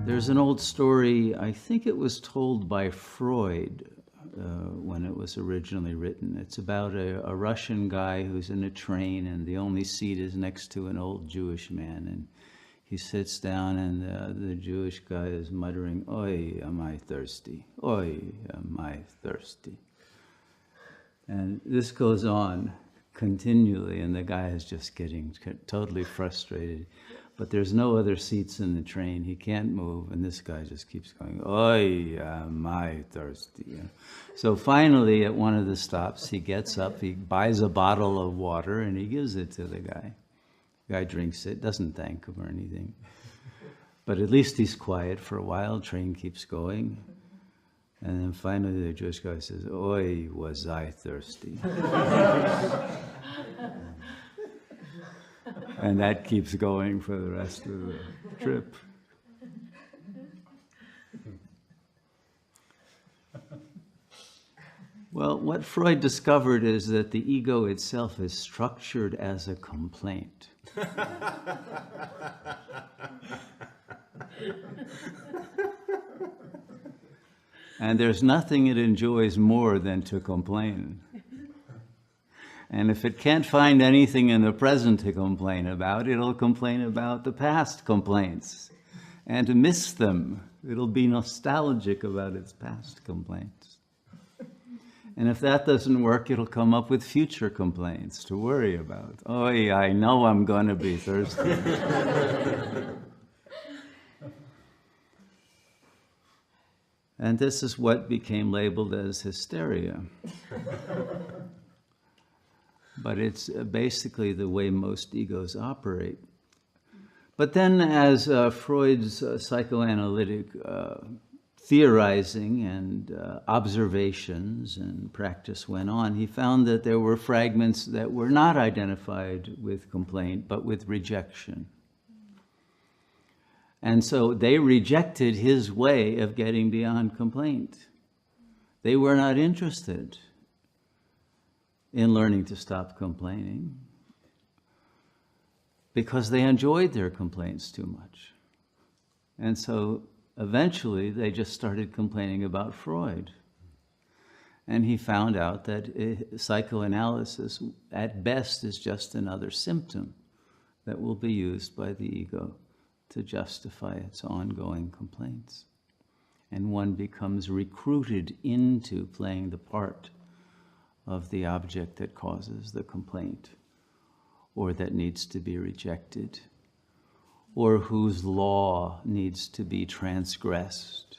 There's an old story, I think it was told by Freud when it was originally written. It's about a Russian guy who's in a train and the only seat is next to an old Jewish man. And he sits down and the Jewish guy is muttering, "Oi, am I thirsty? Oi, am I thirsty?" And this goes on continually, and the guy is just getting totally frustrated. But there's no other seats in the train. He can't move, and this guy just keeps going, "Oi, am I thirsty?" So finally, at one of the stops, he gets up, he buys a bottle of water, and he gives it to the guy. The guy drinks it, doesn't thank him or anything. But at least he's quiet for a while, train keeps going. And then finally the Jewish guy says, "Oi, was I thirsty?" And that keeps going for the rest of the trip. Well, what Freud discovered is that the ego itself is structured as a complaint. And there's nothing it enjoys more than to complain. And if it can't find anything in the present to complain about, it'll complain about the past complaints and to miss them. It'll be nostalgic about its past complaints. And if that doesn't work, it'll come up with future complaints to worry about. "Oh, yeah, I know I'm going to be thirsty." And this is what became labeled as hysteria. But it's basically the way most egos operate. But then as Freud's psychoanalytic theorizing and observations and practice went on, he found that there were fragments that were not identified with complaint, but with rejection. And so they rejected his way of getting beyond complaint. They were not interested in learning to stop complaining because they enjoyed their complaints too much. And so eventually they just started complaining about Freud. And he found out that psychoanalysis at best is just another symptom that will be used by the ego to justify its ongoing complaints. And one becomes recruited into playing the part of the object that causes the complaint, or that needs to be rejected, or whose law needs to be transgressed.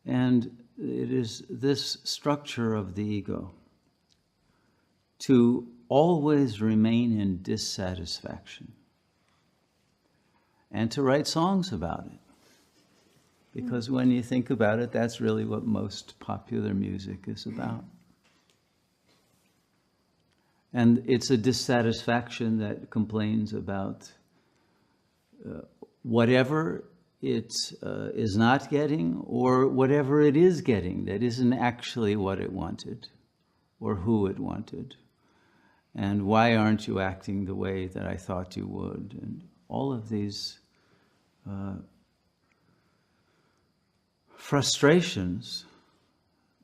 And it is this structure of the ego to always remain in dissatisfaction and to write songs about it. Because when you think about it, that's really what most popular music is about. And it's a dissatisfaction that complains about whatever it is not getting, or whatever it is getting that isn't actually what it wanted or who it wanted. And why aren't you acting the way that I thought you would? And all of these frustrations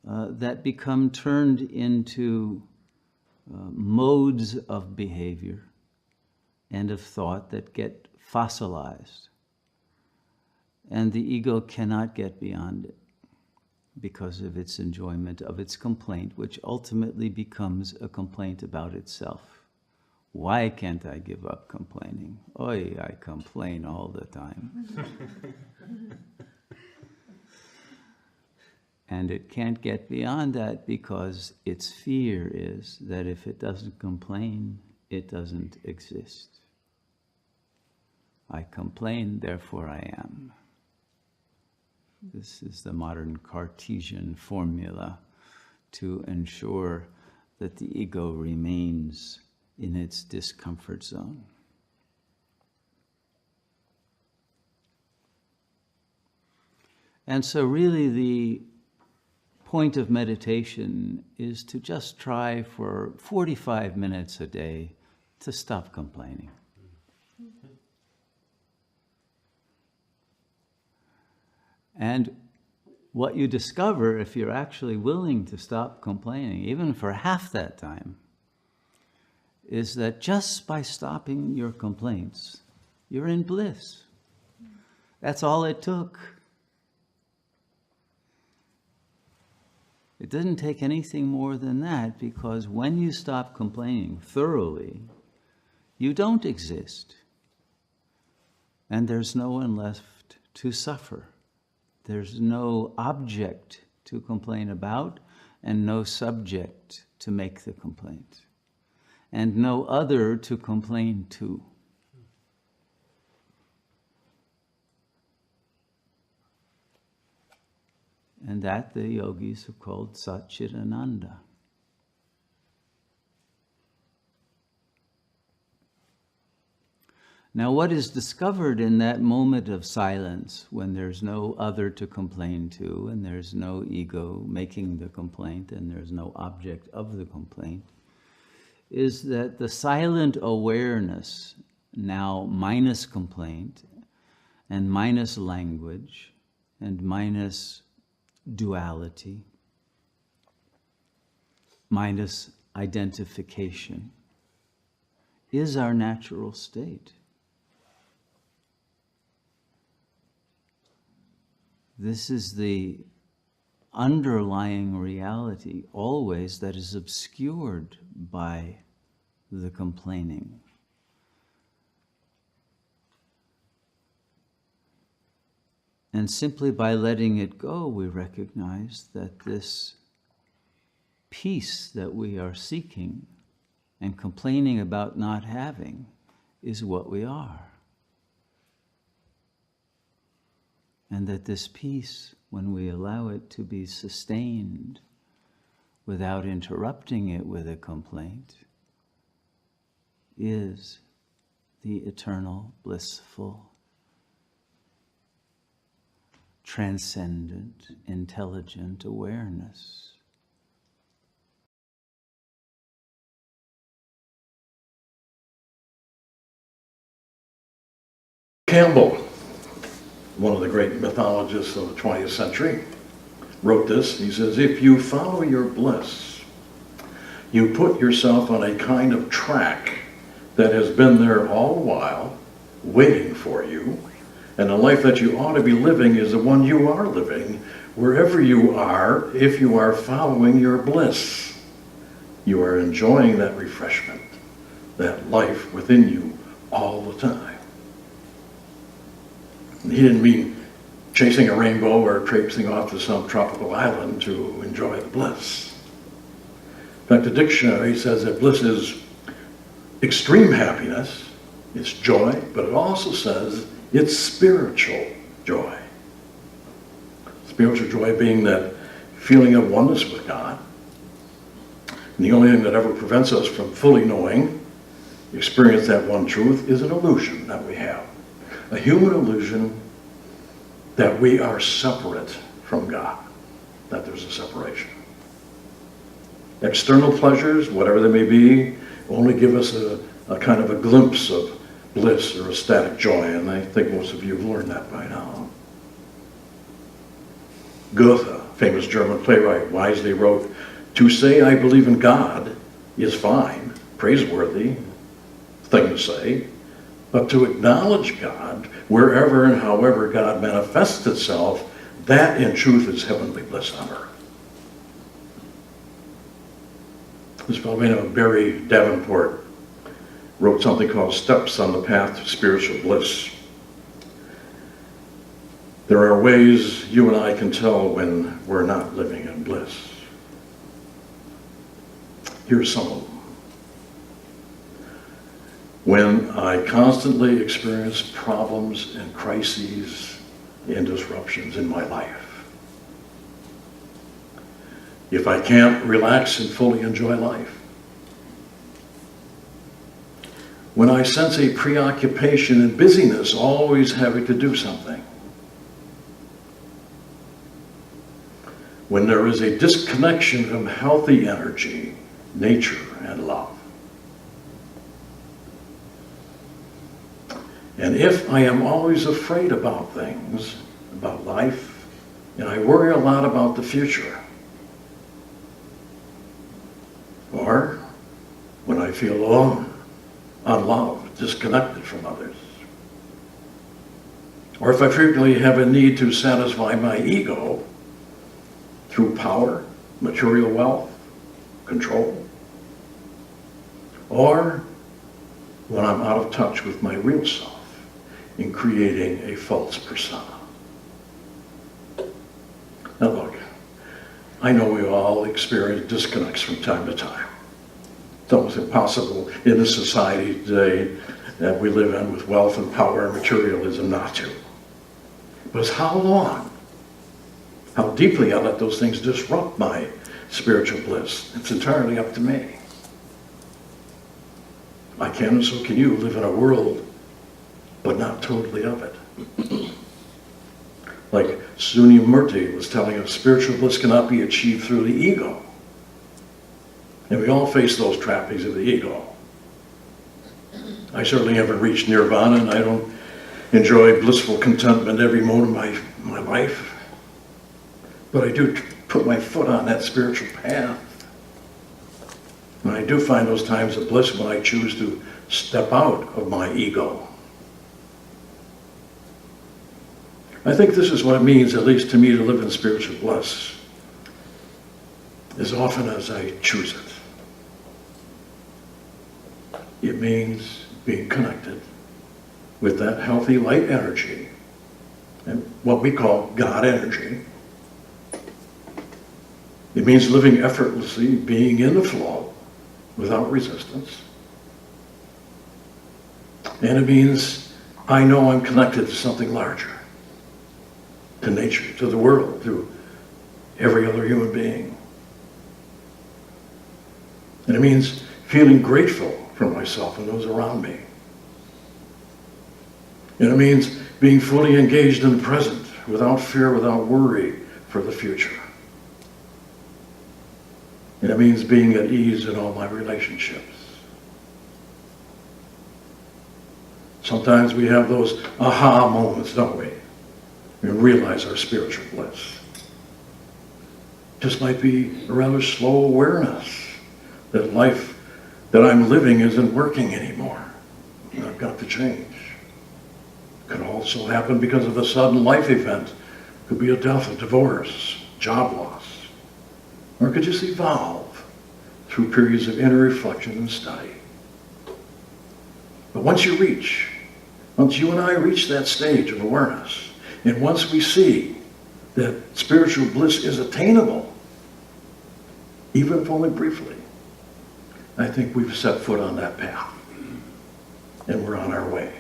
that become turned into modes of behavior and of thought that get fossilized. And the ego cannot get beyond it because of its enjoyment of its complaint, which ultimately becomes a complaint about itself. Why can't I give up complaining? Oi, I complain all the time. And it can't get beyond that because its fear is that if it doesn't complain, it doesn't exist. I complain, therefore I am. This is the modern Cartesian formula to ensure that the ego remains in its discomfort zone. And so really the point of meditation is to just try for 45 minutes a day to stop complaining. And what you discover, if you're actually willing to stop complaining, even for half that time, is that just by stopping your complaints, you're in bliss. That's all it took. It didn't take anything more than that, because when you stop complaining thoroughly, you don't exist. And there's no one left to suffer. There's no object to complain about and no subject to make the complaint. And no other to complain to. And that the yogis have called Satchidananda. Now, what is discovered in that moment of silence, when there's no other to complain to, and there's no ego making the complaint, and there's no object of the complaint, is that the silent awareness, now minus complaint, and minus language, and minus duality, minus identification, is our natural state. This is the underlying reality always that is obscured by the complaining. And simply by letting it go, we recognize that this peace that we are seeking and complaining about not having is what we are. And that this peace, when we allow it to be sustained without interrupting it with a complaint, is the eternal, blissful, transcendent, intelligent awareness. Campbell, one of the great mythologists of the 20th century, wrote this. He says, if you follow your bliss, you put yourself on a kind of track that has been there all the while, waiting for you, and the life that you ought to be living is the one you are living, wherever you are, if you are following your bliss. You are enjoying that refreshment, that life within you all the time. He didn't mean chasing a rainbow or traipsing off to some tropical island to enjoy the bliss. In fact, the dictionary says that bliss is extreme happiness, it's joy, but it also says it's spiritual joy. Spiritual joy being that feeling of oneness with God. And the only thing that ever prevents us from fully knowing, experience that one truth, is an illusion that we have. A human illusion that we are separate from God, that there's a separation. External pleasures, whatever they may be, only give us a kind of a glimpse of bliss or ecstatic joy, and I think most of you have learned that by now. Goethe, famous German playwright, wisely wrote, "To say I believe in God is fine, praiseworthy thing to say, but to acknowledge God, wherever and however God manifests itself, that in truth is heavenly bliss on earth." This fellow named Barry Davenport wrote something called Steps on the Path to Spiritual Bliss. There are ways you and I can tell when we're not living in bliss. Here's some of them. When I constantly experience problems and crises and disruptions in my life. If I can't relax and fully enjoy life. When I sense a preoccupation and busyness, always having to do something. when there is a disconnection from healthy energy, nature, and love. And if I am always afraid about things, about life, and I worry a lot about the future, or when I feel alone, unloved, disconnected from others, or if I frequently have a need to satisfy my ego through power, material wealth, control, or when I'm out of touch with my real self in creating a false persona. Now look, I know we all experience disconnects from time to time. It's almost impossible in the society today that we live in with wealth and power and materialism not to. But it's how long, how deeply I let those things disrupt my spiritual bliss. It's entirely up to me. I can, and so can you, live in a world, but not totally of it. Like Suni Murti was telling us, spiritual bliss cannot be achieved through the ego. And we all face those trappings of the ego. I certainly haven't reached nirvana, and I don't enjoy blissful contentment every moment of my life. But I do put my foot on that spiritual path. And I do find those times of bliss when I choose to step out of my ego. I think this is what it means, at least to me, to live in spiritual bliss, as often as I choose it. It means being connected with that healthy light energy, and what we call God energy. It means living effortlessly, being in the flow, without resistance. And it means I know I'm connected to something larger, to nature, to the world, to every other human being. And it means feeling grateful for myself and those around me. And it means being fully engaged in the present, without fear, without worry for the future. And it means being at ease in all my relationships. Sometimes we have those aha moments, don't we? We realize our spiritual bliss. Just might be a rather slow awareness that life that I'm living isn't working anymore. And I've got to change. Could also happen because of a sudden life event. Could be a death, a divorce, job loss. Or it could just evolve through periods of inner reflection and study. But once you and I reach that stage of awareness, and once we see that spiritual bliss is attainable, even if only briefly, I think we've set foot on that path, and we're on our way.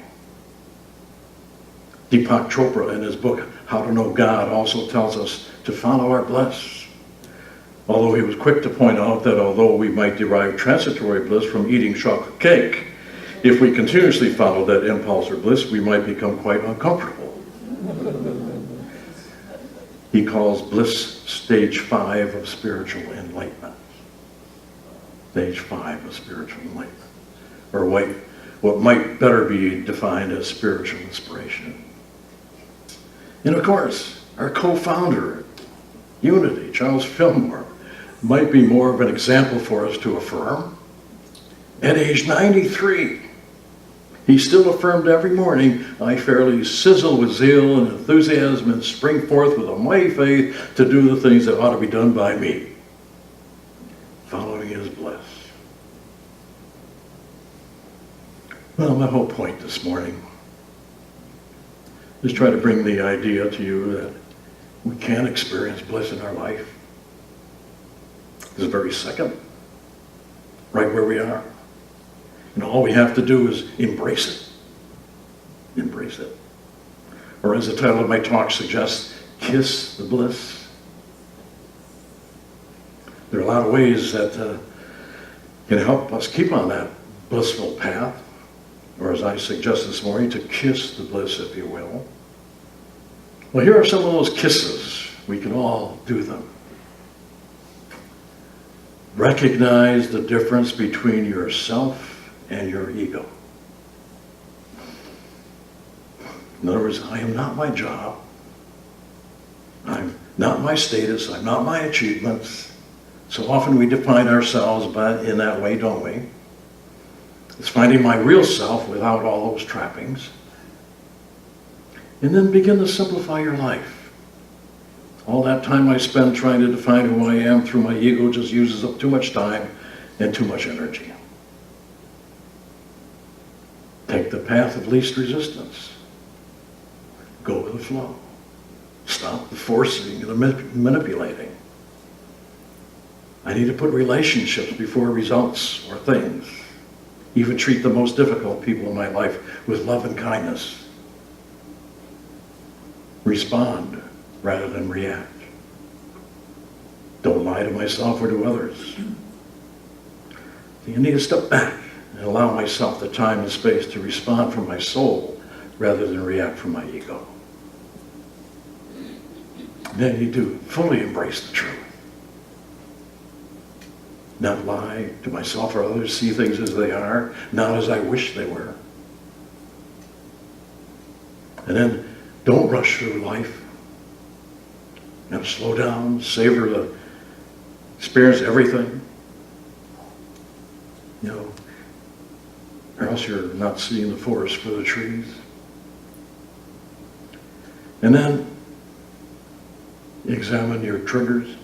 Deepak Chopra, in his book, How to Know God, also tells us to follow our bliss. Although he was quick to point out that although we might derive transitory bliss from eating chocolate cake, if we continuously follow that impulse or bliss, we might become quite uncomfortable. He calls bliss stage 5 of spiritual enlightenment. Stage 5 of spiritual enlightenment. Or what might better be defined as spiritual inspiration. And of course, our co-founder, Unity, Charles Fillmore, might be more of an example for us to affirm. At age 93, he still affirmed every morning, I fairly sizzle with zeal and enthusiasm and spring forth with a mighty faith to do the things that ought to be done by me, following his bliss. Well, my whole point this morning is try to bring the idea to you that we can experience bliss in our life this very second, right where we are. And all we have to do is embrace it. Embrace it. Or as the title of my talk suggests, kiss the bliss. There are a lot of ways that can help us keep on that blissful path, or as I suggest this morning, to kiss the bliss, if you will. Well, here are some of those kisses We can all do them. Recognize the difference between yourself and your ego. In other words, I am not my job. I'm not my status. I'm not my achievements. So often we define ourselves in that way, don't we? It's finding my real self without all those trappings. And then begin to simplify your life. All that time I spend trying to define who I am through my ego just uses up too much time and too much energy. Take the path of least resistance. Go with the flow. Stop the forcing and the manipulating. I need to put relationships before results or things. Even treat the most difficult people in my life with love and kindness. Respond rather than react. Don't lie to myself or to others. You need to step back and allow myself the time and space to respond from my soul rather than react from my ego. Then you do fully embrace the truth. Not lie to myself or others, see things as they are, not as I wish they were. And then don't rush through life. You know, slow down, savor the experience everything. You know, or else you're not seeing the forest for the trees. And then examine your triggers.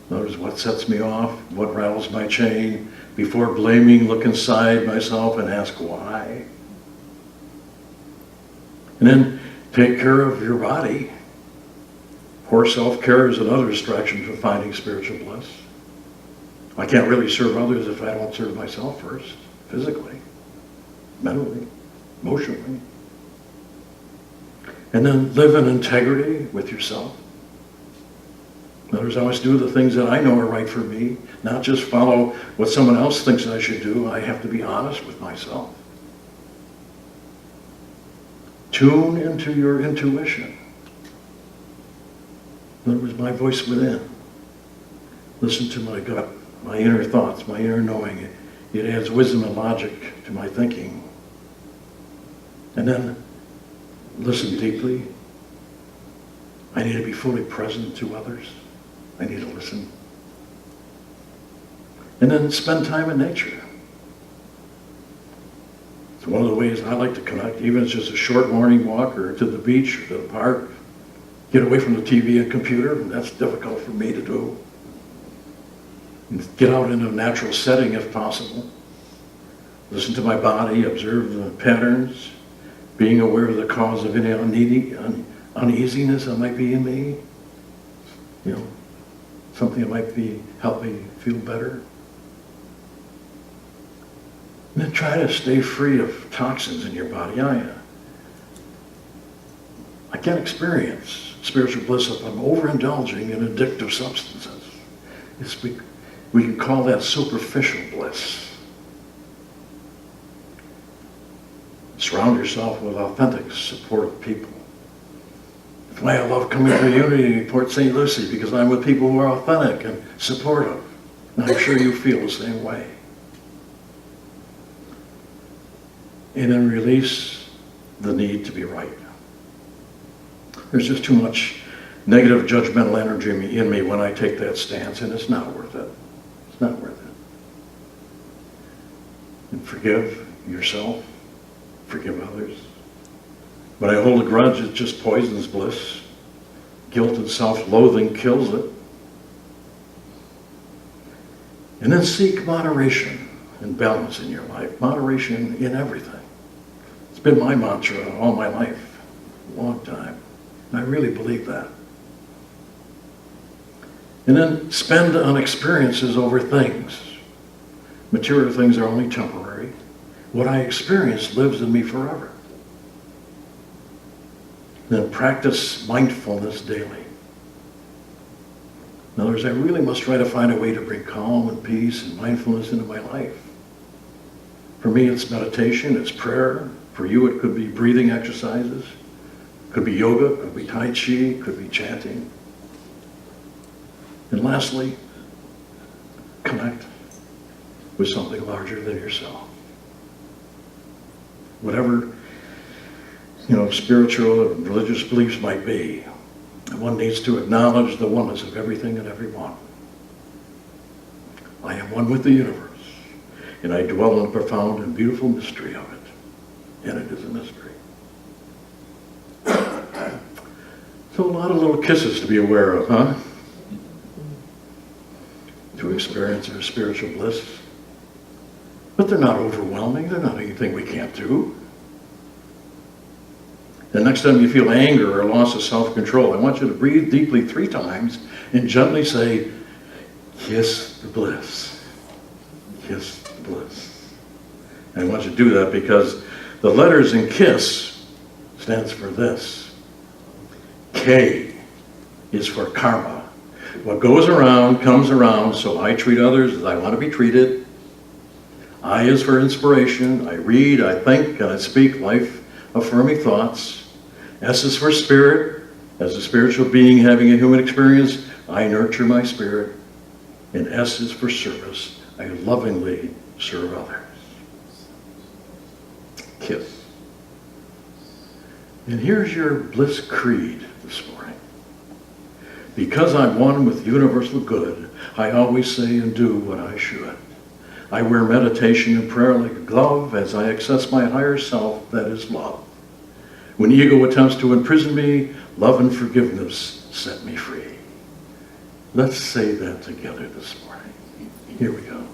Notice what sets me off, what rattles my chain. Before blaming, look inside myself and ask why. And then take care of your body. Poor self-care is another distraction from finding spiritual bliss. I can't really serve others if I don't serve myself first, physically, mentally, emotionally. And then live in integrity with yourself. In other words, I must do the things that I know are right for me, not just follow what someone else thinks I should do. I have to be honest with myself. Tune into your intuition. In other words, my voice within. Listen to my gut, my inner thoughts, my inner knowing. It adds wisdom and logic to my thinking. And then listen deeply. I need to be fully present to others. I need to listen. And then spend time in nature. It's one of the ways I like to connect, even if it's just a short morning walk or to the beach or to the park. Get away from the TV and computer. That's difficult for me to do. And get out into a natural setting if possible. Listen to my body, observe the patterns, being aware of the cause of any uneasiness that might be in me. You know, something that might help me feel better. And then try to stay free of toxins in your body. I can't experience spiritual bliss if I'm overindulging in addictive substances. We can call that superficial bliss. Surround yourself with authentic, supportive people. That's why I love coming to Unity Port St. Lucie, because I'm with people who are authentic and supportive. And I'm sure you feel the same way. And then release the need to be right. There's just too much negative judgmental energy in me when I take that stance, and it's not worth it. It's not worth it. And forgive yourself. Forgive others. When I hold a grudge, it just poisons bliss. Guilt and self-loathing kills it. And then seek moderation and balance in your life. Moderation in everything. It's been my mantra all my life, a long time. And I really believe that. And then spend on experiences over things. Material things are only temporary. What I experience lives in me forever. Then practice mindfulness daily. In other words, I really must try to find a way to bring calm and peace and mindfulness into my life. For me, it's meditation, it's prayer. For you, it could be breathing exercises. Could be yoga, could be Tai Chi, could be chanting. And lastly, connect with something larger than yourself. Whatever, spiritual or religious beliefs might be, one needs to acknowledge the oneness of everything and everyone. I am one with the universe, and I dwell in the profound and beautiful mystery of it. And it is a mystery. So a lot of little kisses to be aware of, huh? To experience our spiritual bliss. But they're not overwhelming. They're not anything we can't do. The next time you feel anger or loss of self-control, I want you to breathe deeply 3 times and gently say, kiss the bliss. Kiss the bliss. And I want you to do that because the letters in KISS stands for this. K is for karma. What goes around comes around, so I treat others as I want to be treated. I is for inspiration. I read, I think, and I speak life-affirming thoughts. S is for spirit. As a spiritual being having a human experience, I nurture my spirit. And S is for service. I lovingly serve others. KISS. And here's your bliss creed this morning. Because I'm one with universal good, I always say and do what I should. I wear meditation and prayer like a glove as I access my higher self, that is love. When ego attempts to imprison me, love and forgiveness set me free. Let's say that together this morning. Here we go.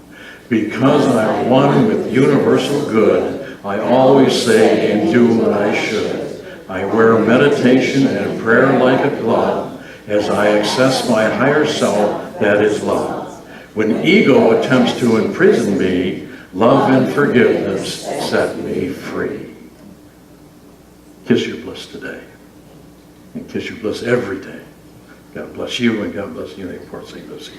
Because I'm one with universal good, I always say and do what I should. I wear meditation and prayer like a glove as I access my higher self, that is love. When ego attempts to imprison me, love and forgiveness set me free. Kiss your bliss today. And kiss your bliss every day. God bless you and God bless you in Port St. Lucie.